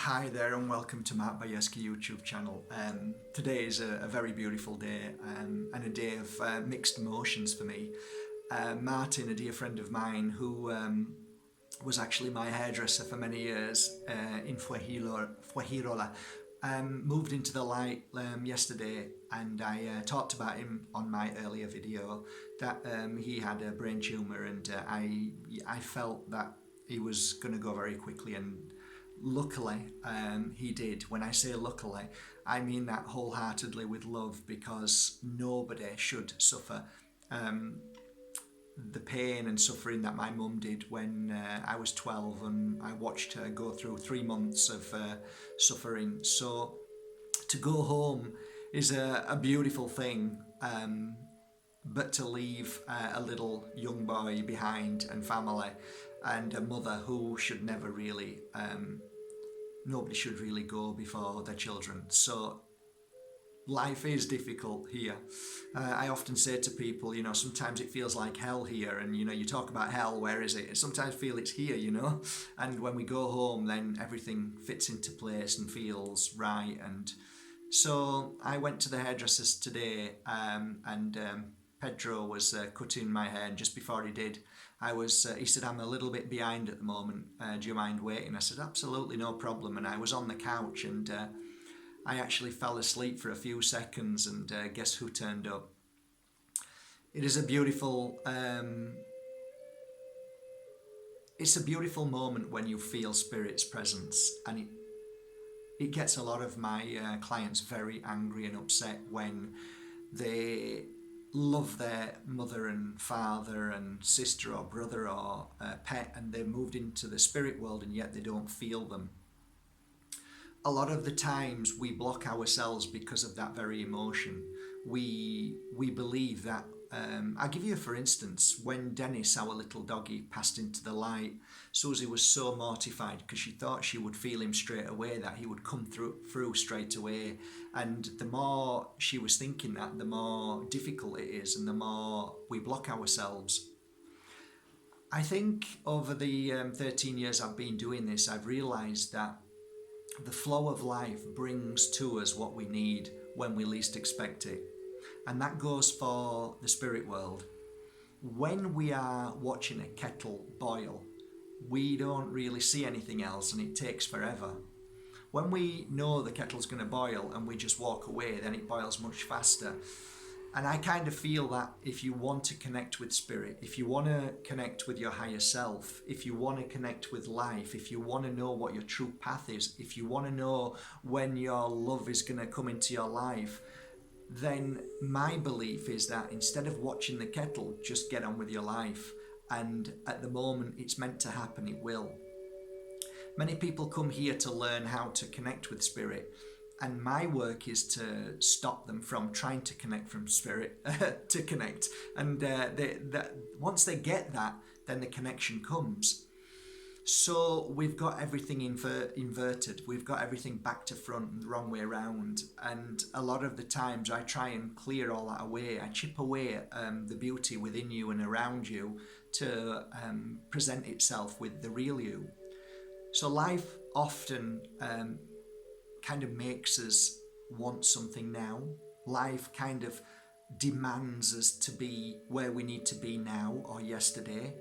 Hi there and welcome to Mark Bayeski YouTube channel. Today is a very beautiful day and a day of mixed emotions for me. Martin, a dear friend of mine who was actually my hairdresser for many years in Fuengirola, moved into the light yesterday, and I talked about him on my earlier video that he had a brain tumour, and I felt that he was going to go very quickly, and luckily he did. When I say luckily, I mean that wholeheartedly with love, because nobody should suffer the pain and suffering that my mum did when I was 12 and I watched her go through 3 months of suffering. So to go home is a beautiful thing, but to leave a little young boy behind and family and a mother who should never really, nobody should really go before their children. So life is difficult here. I often say to people, sometimes it feels like hell here, and you talk about hell, where is it? I sometimes feel it's here, and when we go home, then everything fits into place and feels right. And so I went to the hairdressers today, and Pedro was cutting my hair, and just before he did, he said, "I'm a little bit behind at the moment, do you mind waiting?" I said, "Absolutely, no problem." And I was on the couch, and I actually fell asleep for a few seconds, and guess who turned up? It is a beautiful, it's a beautiful moment when you feel Spirit's presence, and it gets a lot of my clients very angry and upset when they love their mother and father and sister or brother or pet, and they've moved into the spirit world and yet they don't feel them. A lot of the times we block ourselves because of that very emotion. We believe that, I'll give you a for instance, when Dennis, our little doggy, passed into the light, Susie was so mortified because she thought she would feel him straight away, that he would come through straight away. And the more she was thinking that, the more difficult it is and the more we block ourselves. I think over the 13 years I've been doing this, I've realised that the flow of life brings to us what we need when we least expect it. And that goes for the spirit world. When we are watching a kettle boil, we don't really see anything else and it takes forever. When we know the kettle's going to boil and we just walk away, then it boils much faster. And I kind of feel that if you want to connect with spirit, if you want to connect with your higher self, if you want to connect with life, if you want to know what your true path is, if you want to know when your love is going to come into your life, then my belief is that instead of watching the kettle, just get on with your life. And at the moment it's meant to happen, it will. Many people come here to learn how to connect with spirit, and my work is to stop them from trying to connect from spirit to connect. And once they get that, then the connection comes. So we've got everything inverted. We've got everything back to front and the wrong way around. And a lot of the times I try and clear all that away. I chip away the beauty within you and around you to present itself with the real you. So life often kind of makes us want something now. Life kind of demands us to be where we need to be now or yesterday.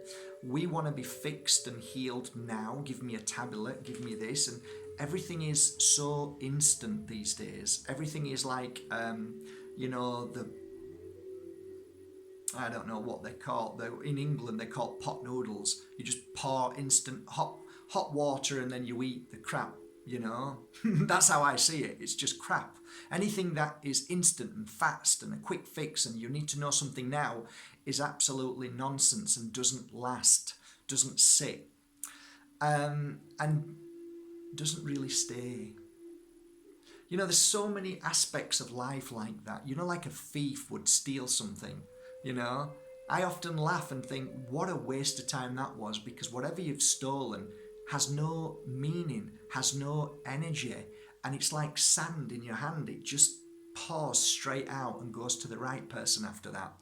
We want to be fixed and healed now. Give me a tablet, give me this. And everything is so instant these days. Everything is like, I don't know what they call it. In England, they call it pot noodles. You just pour instant hot water and then you eat the crap, That's how I see it. It's just crap. Anything that is instant and fast and a quick fix and you need to know something now is absolutely nonsense and doesn't last, doesn't sit, and doesn't really stay. There's so many aspects of life like that. Like a thief would steal something, I often laugh and think, what a waste of time that was, because whatever you've stolen has no meaning, has no energy, and it's like sand in your hand. It just pours straight out and goes to the right person after that.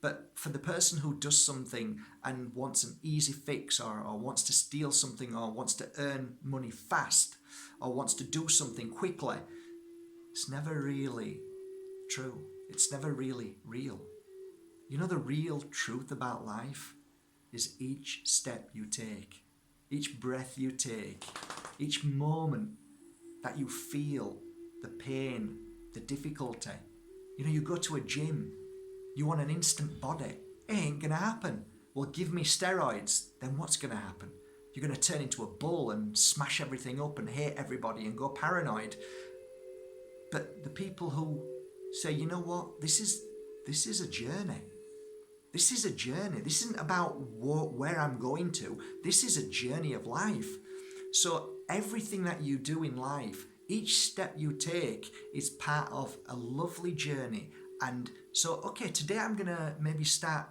But for the person who does something and wants an easy fix, or wants to steal something, or wants to earn money fast, or wants to do something quickly, it's never really true. It's never really real. You know, the real truth about life is each step you take, each breath you take, each moment that you feel the pain, the difficulty. You know, you go to a gym, you want an instant body. It ain't gonna happen. Well, give me steroids, then what's gonna happen? You're gonna turn into a bull and smash everything up and hate everybody and go paranoid. But the people who say, you know what, this is a journey. This is a journey. This isn't about where I'm going to. This is a journey of life. So everything that you do in life, each step you take is part of a lovely journey. And so, okay, today I'm going to maybe start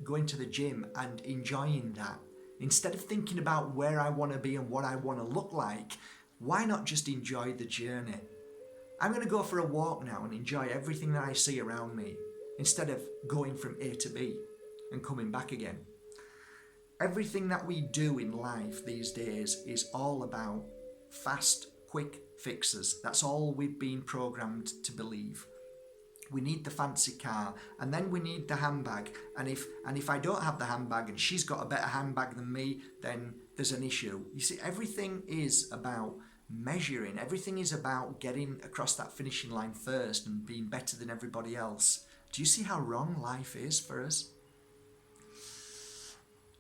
going to the gym and enjoying that. Instead of thinking about where I want to be and what I want to look like, why not just enjoy the journey? I'm going to go for a walk now and enjoy everything that I see around me, instead of going from A to B and coming back again. Everything that we do in life these days is all about fast, quick fixes. That's all we've been programmed to believe. We need the fancy car, and then we need the handbag. And if I don't have the handbag and she's got a better handbag than me, then there's an issue. You see, everything is about measuring. Everything is about getting across that finishing line first and being better than everybody else. Do you see how wrong life is for us?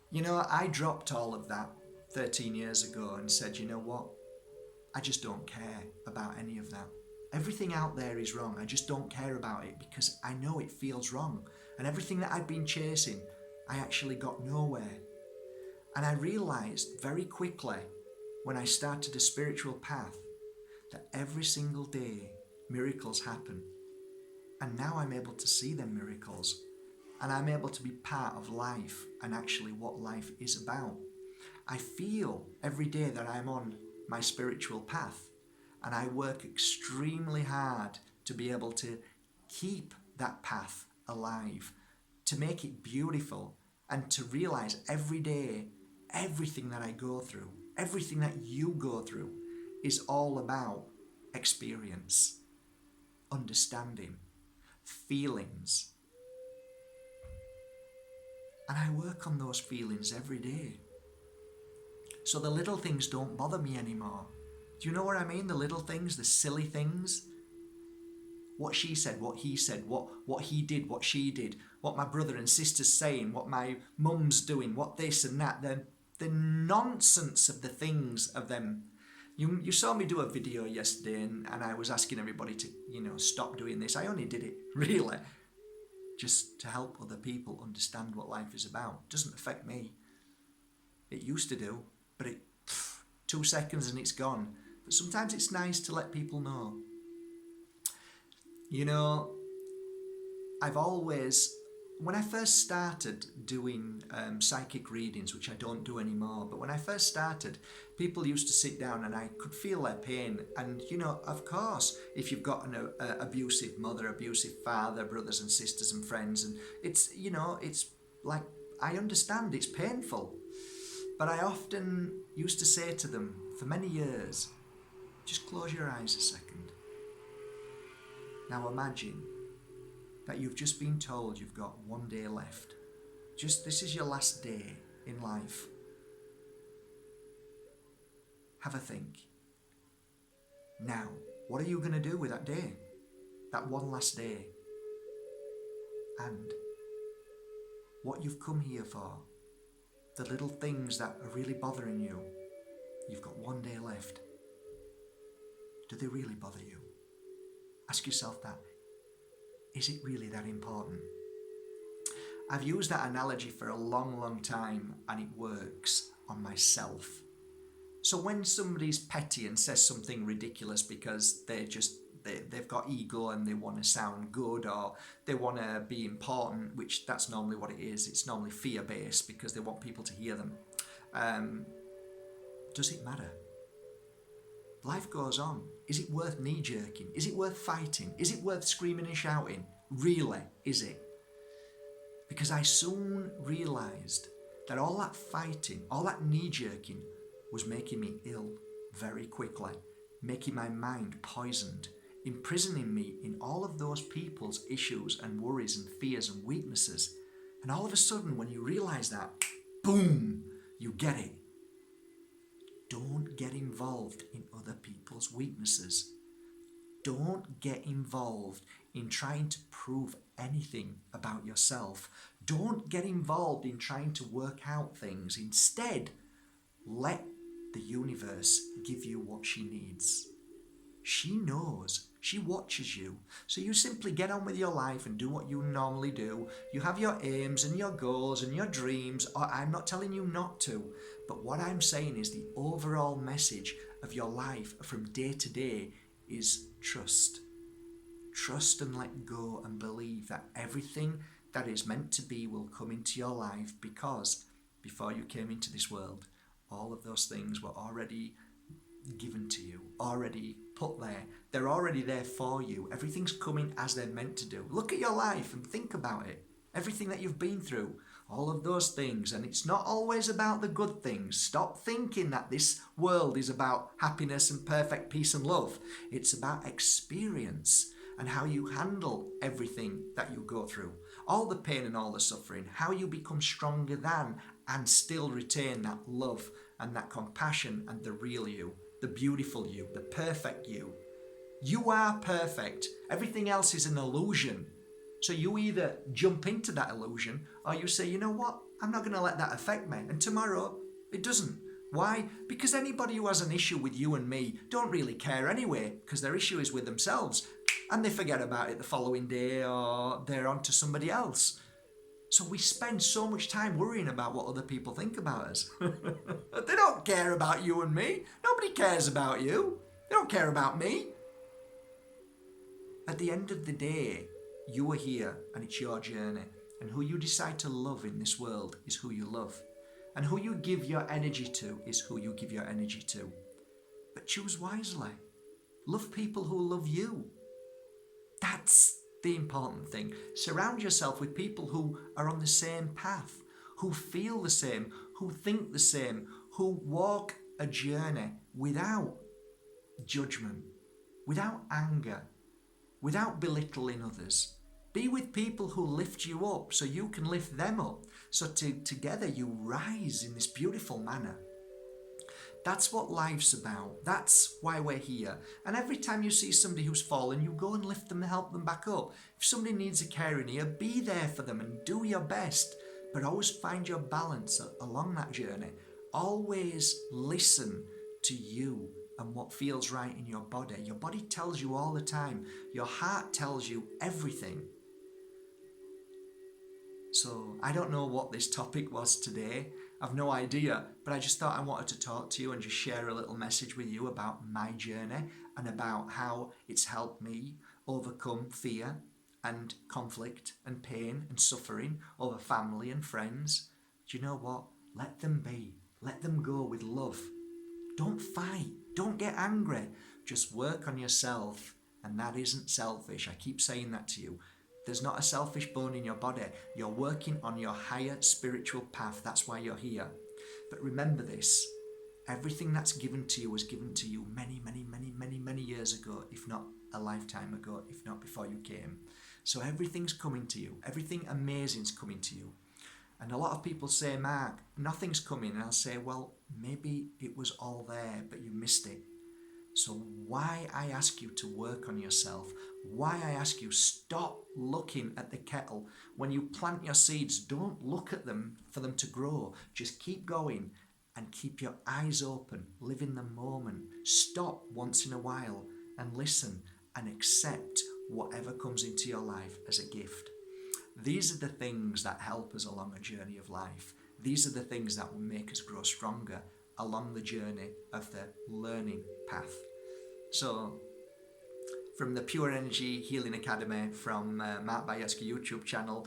You know, I dropped all of that 13 years ago and said, you know what? I just don't care about any of that. Everything out there is wrong. I just don't care about it because I know it feels wrong. And everything that I'd been chasing, I actually got nowhere. And I realized very quickly when I started a spiritual path that every single day miracles happen. And now I'm able to see them miracles. And I'm able to be part of life and actually what life is about. I feel every day that I'm on my spiritual path, and I work extremely hard to be able to keep that path alive, to make it beautiful, and to realize every day everything that I go through, everything that you go through is all about experience, understanding, feelings. And I work on those feelings every day. So the little things don't bother me anymore. Do you know what I mean? The little things, the silly things. What she said, what he said, what he did, what she did, what my brother and sister's saying, what my mum's doing, what this and that. The nonsense of the things of them. You saw me do a video yesterday and I was asking everybody to, stop doing this. I only did it, really, just to help other people understand what life is about. It doesn't affect me. It used to do, but 2 seconds and it's gone. But sometimes it's nice to let people know. I've always, when I first started doing psychic readings, which I don't do anymore, but when I first started, people used to sit down and I could feel their pain. And, of course, if you've got an abusive mother, abusive father, brothers and sisters and friends, and it's like, I understand it's painful. But I often used to say to them for many years, just close your eyes a second. Now imagine that you've just been told you've got 1 day left. This is your last day in life. Have a think. Now, what are you going to do with that day? That one last day? And what you've come here for? The little things that are really bothering you. You've got 1 day left. Do they really bother you? Ask yourself that. Is it really that important? I've used that analogy for a long, long time and it works on myself. So when somebody's petty and says something ridiculous because they've got ego and they want to sound good or they want to be important, which that's normally what it is. It's normally fear-based because they want people to hear them. Does it matter? Life goes on. Is it worth knee-jerking? Is it worth fighting? Is it worth screaming and shouting? Really, is it? Because I soon realised that all that fighting, all that knee-jerking was making me ill very quickly, making my mind poisoned, imprisoning me in all of those people's issues and worries and fears and weaknesses. And all of a sudden, when you realise that, boom, you get it. Don't get involved in other people's weaknesses. Don't get involved in trying to prove anything about yourself. Don't get involved in trying to work out things. Instead, let the universe give you what she needs. She knows. She watches you. So you simply get on with your life and do what you normally do. You have your aims and your goals and your dreams. I'm not telling you not to. But what I'm saying is the overall message of your life from day to day is trust. Trust and let go and believe that everything that is meant to be will come into your life, because before you came into this world, all of those things were already given to you, already put there. They're already there for you. Everything's coming as they're meant to do. Look at your life and think about it. Everything that you've been through, all of those things. And it's not always about the good things. Stop thinking that this world is about happiness and perfect peace and love. It's about experience and how you handle everything that you go through. All the pain and all the suffering, how you become stronger than and still retain that love and that compassion and the real you, the beautiful you, the perfect you. You are perfect. Everything else is an illusion. So you either jump into that illusion or you say, you know what, I'm not going to let that affect me. And tomorrow, it doesn't. Why? Because anybody who has an issue with you and me don't really care anyway, because their issue is with themselves. And they forget about it the following day, or they're on to somebody else. So we spend so much time worrying about what other people think about us. They don't care about you and me. Nobody cares about you. They don't care about me. At the end of the day, you are here and it's your journey. And who you decide to love in this world is who you love. And who you give your energy to is who you give your energy to. But choose wisely. Love people who love you. That's the important thing. Surround yourself with people who are on the same path, who feel the same, who think the same, who walk a journey without judgment, without anger, without belittling others. Be with people who lift you up so you can lift them up. So together you rise in this beautiful manner. That's what life's about. That's why we're here. And every time you see somebody who's fallen, you go and lift them and help them back up. If somebody needs a caring ear, be there for them and do your best. But always find your balance along that journey. Always listen to you and what feels right in your body. Your body tells you all the time. Your heart tells you everything. So I don't know what this topic was today. I've no idea, but I just thought I wanted to talk to you and just share a little message with you about my journey and about how it's helped me overcome fear and conflict and pain and suffering over family and friends. Do you know what? Let them be. Let them go with love. Don't fight. Don't get angry. Just work on yourself, and that isn't selfish. I keep saying that to you. There's not a selfish bone in your body. You're working on your higher spiritual path. That's why you're here. But remember this. Everything that's given to you was given to you many, many, many, many, many years ago, if not a lifetime ago, if not before you came. So everything's coming to you. Everything amazing's coming to you. And a lot of people say, Mark, nothing's coming. And I'll say, well, maybe it was all there, but you missed it. So why I ask you to work on yourself, why I ask you stop looking at the kettle. When you plant your seeds, don't look at them for them to grow. Just keep going and keep your eyes open. Live in the moment. Stop once in a while and listen and accept whatever comes into your life as a gift. These are the things that help us along a journey of life. These are the things that will make us grow stronger along the journey of the learning path. So, from the Pure Energy Healing Academy, from Mark Bayetzky YouTube channel,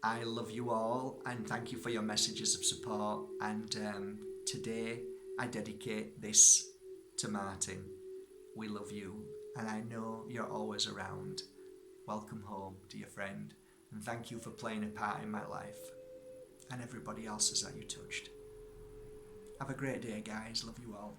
I love you all and thank you for your messages of support. And today I dedicate this to Martin. We love you and I know you're always around. Welcome home, dear friend. And thank you for playing a part in my life and everybody else's that you touched. Have a great day, guys. Love you all.